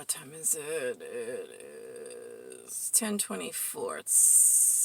What time is it? It is 10:24. It's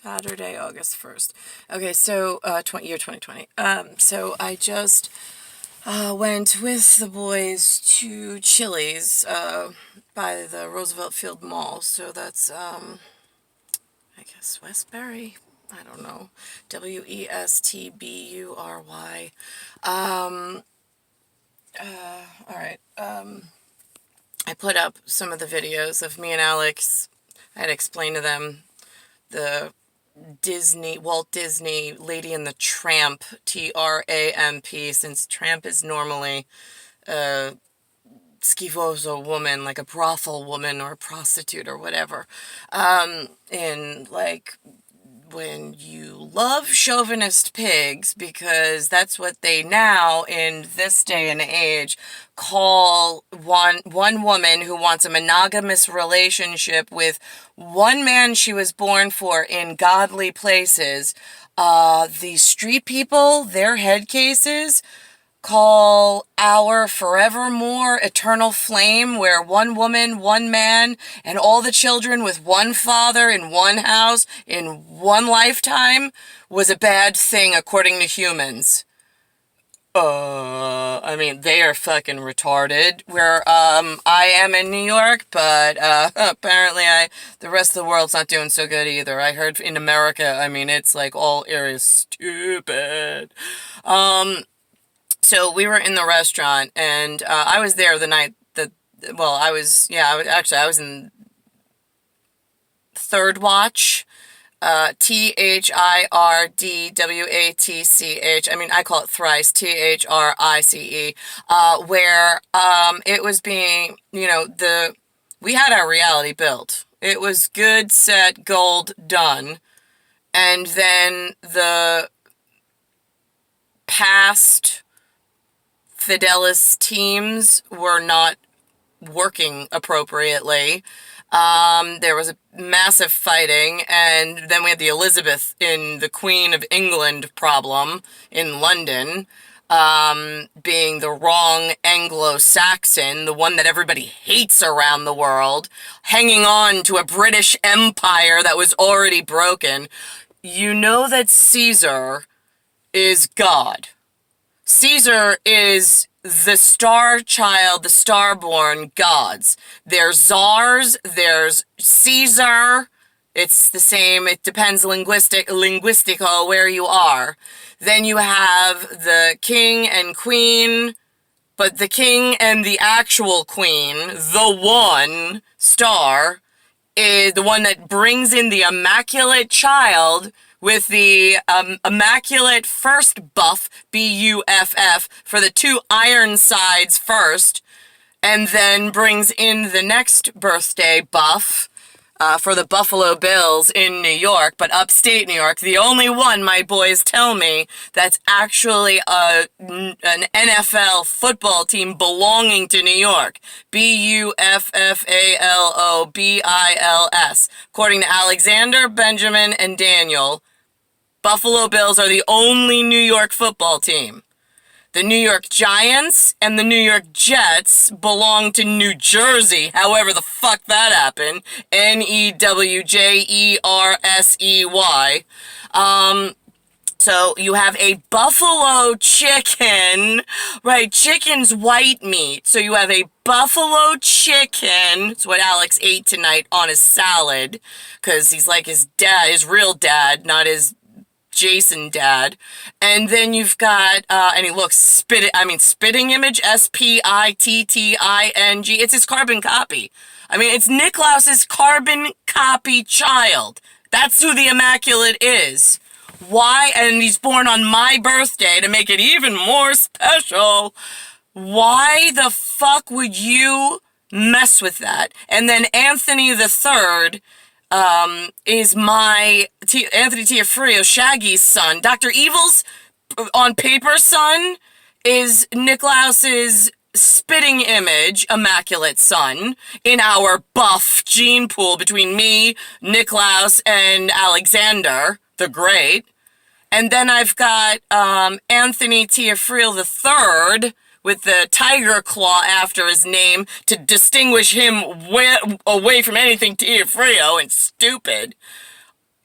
Saturday, August 1st. Okay, so year 2020. So I just went with the boys to Chili's by the Roosevelt Field Mall. So that's I guess Westbury. I don't know. Westbury. All right. I put up some of the videos of me and Alex. I had explained to them the Walt Disney Lady and the Tramp, T-R-A-M-P, since tramp is normally a schifoso woman, like a brothel woman or a prostitute or whatever. And like, when you love chauvinist pigs, because that's what they now, in this day and age, call one woman who wants a monogamous relationship with one man she was born for in godly places. These street people, their head cases call our forevermore eternal flame, where one woman, one man, and all the children with one father in one house in one lifetime was a bad thing according to humans. I mean, they are fucking retarded. Where I am in New York, but apparently the rest of the world's not doing so good either. I heard in America, I mean, it's like all areas stupid. So we were in the restaurant, and I was there the night that, well, I was in third watch, THIRDWATCH, I mean, I call it thrice, THRICE, where it was being, we had our reality built. It was good, set, gold, done, and then the past Fidelis teams were not working appropriately. There was a massive fighting, and then we had the Elizabeth in the Queen of England problem in London, being the wrong Anglo-Saxon, the one that everybody hates around the world, hanging on to a British Empire that was already broken. You know that Caesar is God. Caesar is the star child, the star-born gods. There's czars, there's Caesar. It's the same, it depends linguistical where you are. Then you have the king and queen, but the king and the actual queen, the one star, is the one that brings in the immaculate child with the immaculate first buff, B-U-F-F, for the two Ironsides first, and then brings in the next birthday buff for the Buffalo Bills in New York, but upstate New York, the only one, my boys tell me, that's actually an NFL football team belonging to New York. B-U-F-F-A-L-O-B-I-L-S. According to Alexander, Benjamin, and Daniel, Buffalo Bills are the only New York football team. The New York Giants and the New York Jets belong to New Jersey, however the fuck that happened. N-E-W-J-E-R-S-E-Y. So you have a buffalo chicken, right? Chicken's white meat. So you have a buffalo chicken. It's what Alex ate tonight on his salad, because he's like his dad, his real dad, not his Jason dad. And then you've got, and he looks spitting image, S-P-I-T-T-I-N-G. It's his carbon copy. I mean, it's Nicklaus's carbon copy child. That's who the Immaculate is. Why? And he's born on my birthday to make it even more special. Why the fuck would you mess with that? And then Anthony the Third is my Anthony Tiafrio, Shaggy's son. Dr. Evil's on paper son is Nicklaus's spitting image, immaculate son, in our buff gene pool between me, Nicklaus, and Alexander the Great. And then I've got Anthony Tiafrio the Third, with the tiger claw after his name to distinguish him away from anything Tia Frio and stupid.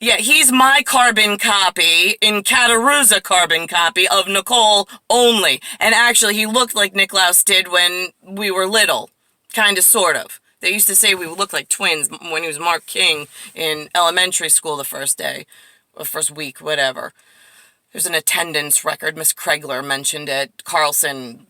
Yeah, he's my carbon copy in Cattaruzza carbon copy of Nicole only. And actually, he looked like Nicklaus did when we were little. Kind of, sort of. They used to say we looked like twins when he was Mark King in elementary school the first day. Or first week, whatever. There's an attendance record. Miss Kregler mentioned it. Carlson,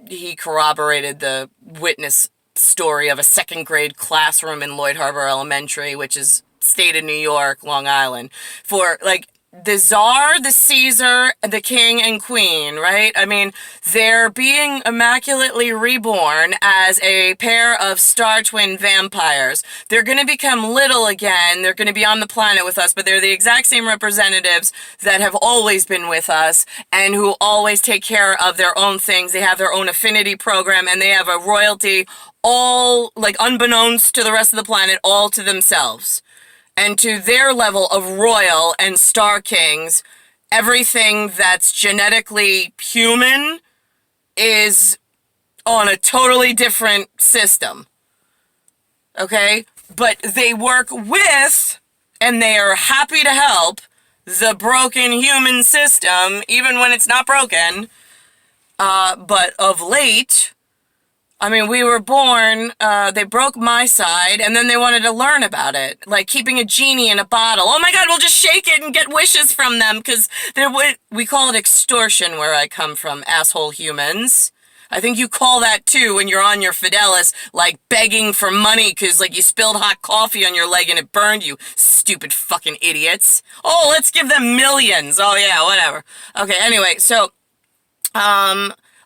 he corroborated the witness story of a second grade classroom in Lloyd Harbor Elementary, which is state of New York, Long Island, for like the Tsar, the Caesar, the King and Queen, right? I mean, they're being immaculately reborn as a pair of star twin vampires. They're going to become little again. They're going to be on the planet with us, but they're the exact same representatives that have always been with us and who always take care of their own things. They have their own affinity program and they have a royalty all, like, unbeknownst to the rest of the planet, all to themselves. And to their level of royal and star kings, everything that's genetically human is on a totally different system. Okay? But they work with, and they are happy to help, the broken human system, even when it's not broken. But of late, I mean, we were born, they broke my side, and then they wanted to learn about it. Like keeping a genie in a bottle. Oh my God, we'll just shake it and get wishes from them, because we call it extortion where I come from, asshole humans. I think you call that too when you're on your Fidelis, like begging for money because like you spilled hot coffee on your leg and it burned you, stupid fucking idiots. Oh, let's give them millions. Oh yeah, whatever. Okay, anyway, so,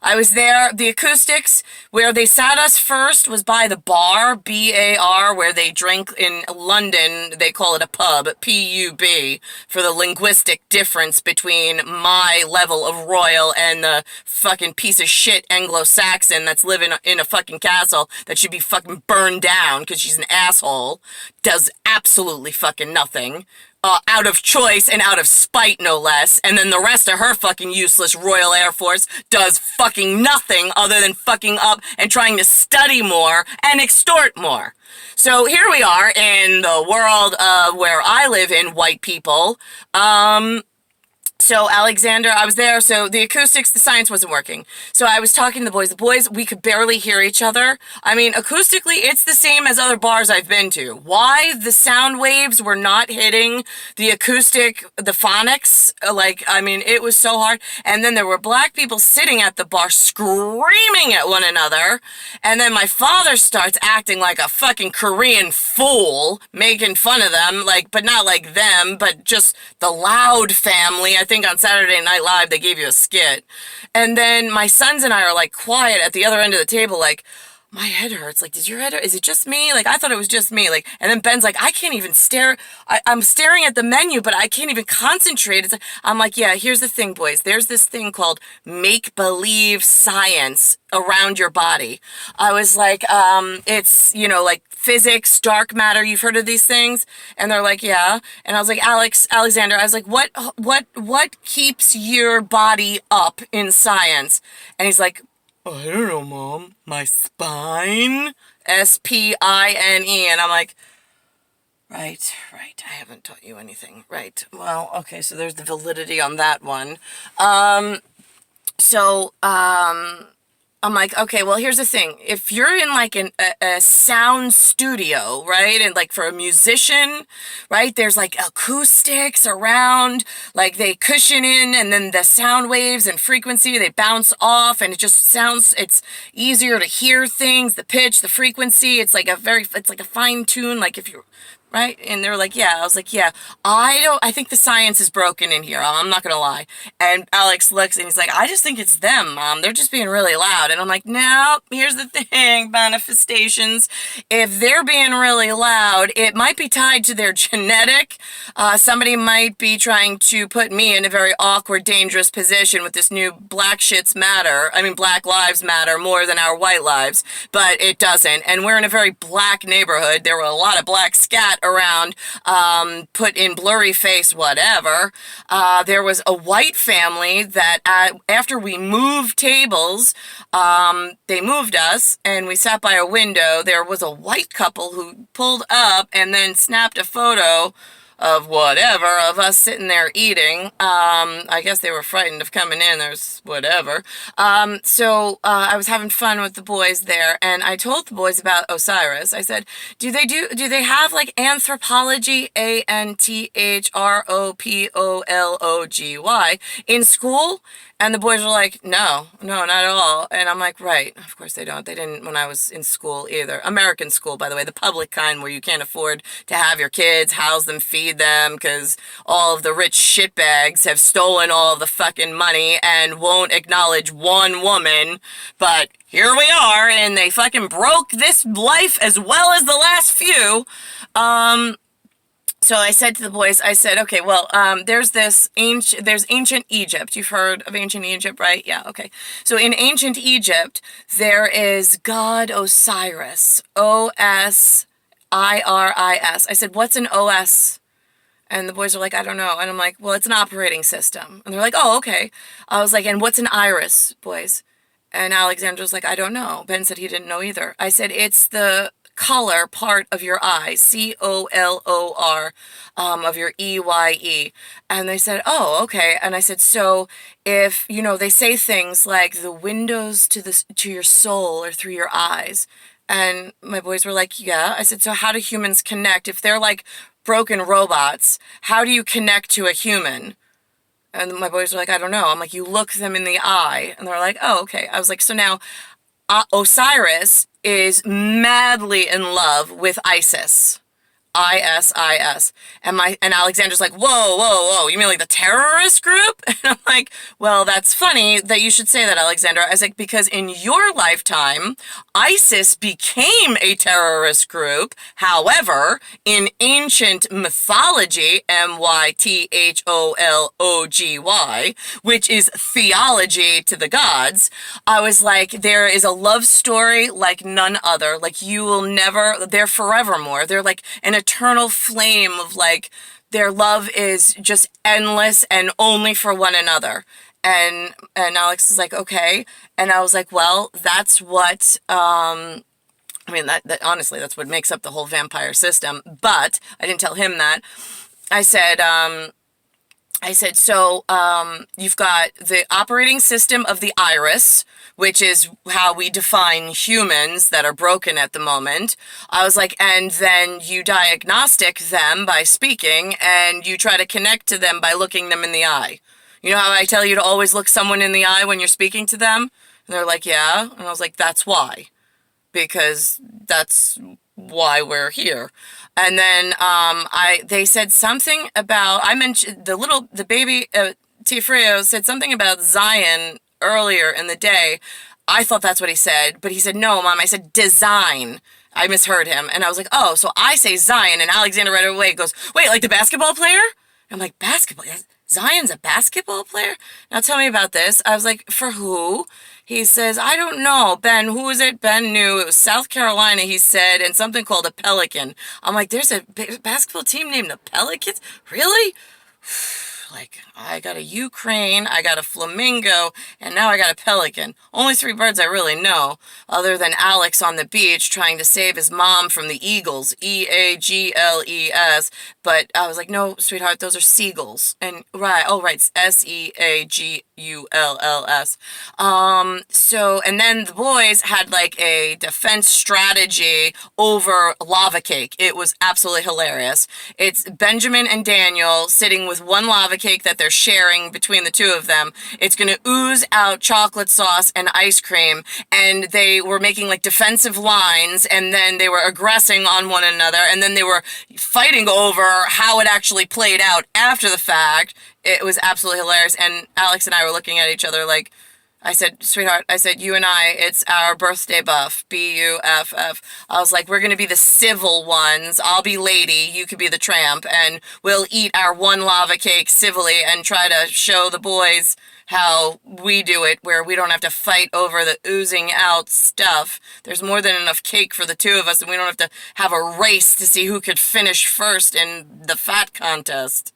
I was there. The Acoustics, where they sat us first, was by the bar, B-A-R, where they drink in London. They call it a pub, P-U-B, for the linguistic difference between my level of royal and the fucking piece of shit Anglo-Saxon that's living in a fucking castle that should be fucking burned down because she's an asshole, does absolutely fucking nothing. Out of choice and out of spite, no less. And then the rest of her fucking useless Royal Air Force does fucking nothing other than fucking up and trying to study more and extort more. So here we are in the world where I live in, white people. So Alexander, I was there, so the acoustics, the science wasn't working. So I was talking to the boys. The boys, we could barely hear each other. I mean, acoustically, it's the same as other bars I've been to. Why the sound waves were not hitting the acoustic, the phonics, like, I mean, it was so hard. And then there were black people sitting at the bar screaming at one another. And then my father starts acting like a fucking Korean fool, making fun of them, like, but not like them, but just the Loud family. I think on Saturday Night Live they gave you a skit. And then my sons and I are like quiet at the other end of the table, like, my head hurts. Like, does your head hurt? Is it just me? Like, I thought it was just me. Like, and then Ben's like, I can't even stare. I'm staring at the menu, but I can't even concentrate. It's like, I'm like, yeah, here's the thing, boys. There's this thing called make-believe science around your body. I was like, it's, you know, like physics, dark matter. You've heard of these things? And they're like, yeah. And I was like, Alexander, I was like, what keeps your body up in science? And he's like, oh, I don't know, Mom. My spine? S-P-I-N-E. And I'm like, right. I haven't taught you anything. Right. Well, okay, so there's the validity on that one. I'm like, okay, well, here's the thing. If you're in, like, a sound studio, right, and, like, for a musician, right, there's, like, acoustics around, like, they cushion in, and then the sound waves and frequency, they bounce off, and it just sounds, it's easier to hear things, the pitch, the frequency, it's like a fine tune, like, if you're, right? And they were like, yeah. I was like, yeah, I think the science is broken in here. I'm not going to lie. And Alex looks and he's like, I just think it's them, Mom. They're just being really loud. And I'm like, no, here's the thing, manifestations. If they're being really loud, it might be tied to their genetic. Somebody might be trying to put me in a very awkward, dangerous position with this new Black Lives Matter more than our white lives. But it doesn't. And we're in a very black neighborhood. There were a lot of black scat around, put in blurry face, whatever. There was a white family that after we moved tables, they moved us and we sat by a window. There was a white couple who pulled up and then snapped a photo of whatever, of us sitting there eating. I guess they were frightened of coming in, there's whatever. So I was having fun with the boys there, and I told the boys about Osiris. I said, do they have like anthropology, anthropology, in school? And the boys were like, no, not at all. And I'm like, right, of course they don't. They didn't when I was in school either. American school, by the way, the public kind where you can't afford to have your kids, house them, feed them, because all of the rich shitbags have stolen all of the fucking money and won't acknowledge one woman. But here we are, and they fucking broke this life as well as the last few. So I said to the boys, I said, okay, well, there's ancient Egypt. You've heard of ancient Egypt, right? Yeah, okay. So in ancient Egypt, there is God Osiris, Osiris. I said, what's an OS? And the boys are like, I don't know. And I'm like, well, it's an operating system. And they're like, oh, okay. I was like, and what's an iris, boys? And Alexander was like, I don't know. Ben said he didn't know either. I said, it's the color part of your eye, COLOR, of your EYE. And they said, oh, okay. And I said, so if, they say things like the windows to your soul are through your eyes. And my boys were like, yeah. I said, so how do humans connect? If they're like broken robots, how do you connect to a human? And my boys were like, I don't know. I'm like, you look them in the eye. And they're like, oh, okay. I was like, so now Osiris is madly in love with Isis. ISIS. And Alexander's like, whoa, you mean like the terrorist group? And I'm like, well, that's funny that you should say that, Alexander. I was like, because in your lifetime, ISIS became a terrorist group. However, in ancient mythology, MYTHOLOGY, which is theology to the gods, I was like, there is a love story like none other. Like you will never, they're forevermore. They're like an eternal flame of like their love is just endless and only for one another. And Alex is like, okay. And I was like, well, that's what that honestly, that's what makes up the whole vampire system. But I didn't tell him that. I said, so you've got the operating system of the iris, which is how we define humans that are broken at the moment. I was like, and then you diagnostic them by speaking, and you try to connect to them by looking them in the eye. You know how I tell you to always look someone in the eye when you're speaking to them? And they're like, yeah. And I was like, that's why. Because that's why we're here. And then they said something about, I mentioned the baby Tifrio said something about Zion earlier in the day. I thought that's what he said, but he said, no, Mom, I said design. I misheard him. And I was like, oh, so I say Zion. And Alexander right away goes, wait, like the basketball player? I'm like, basketball? Zion's a basketball player? Now tell me about this. I was like, for who? He says, I don't know. Ben, who is it? Ben knew. It was South Carolina, he said, and something called a Pelican. I'm like, there's a basketball team named the Pelicans? Really? Like, I got a Ukraine, I got a flamingo, and now I got a pelican. Only 3 birds I really know, other than Alex on the beach trying to save his mom from the eagles, EAGLES. But I was like, no, sweetheart, those are seagulls. And right, SEAGULLS. And then the boys had like a defense strategy over lava cake. It was absolutely hilarious. It's Benjamin and Daniel sitting with one lava cake that they're sharing between the two of them. It's going to ooze out chocolate sauce and ice cream, and they were making like defensive lines, and then they were aggressing on one another, and then they were fighting over how it actually played out after the fact. It was absolutely hilarious, and Alex and I were looking at each other like, I said, sweetheart, I said, you and I, it's our birthday buff, B-U-F-F. I was like, we're going to be the civil ones. I'll be lady, you could be the tramp, and we'll eat our one lava cake civilly and try to show the boys how we do it, where we don't have to fight over the oozing out stuff. There's more than enough cake for the two of us, and we don't have to have a race to see who could finish first in the fat contest.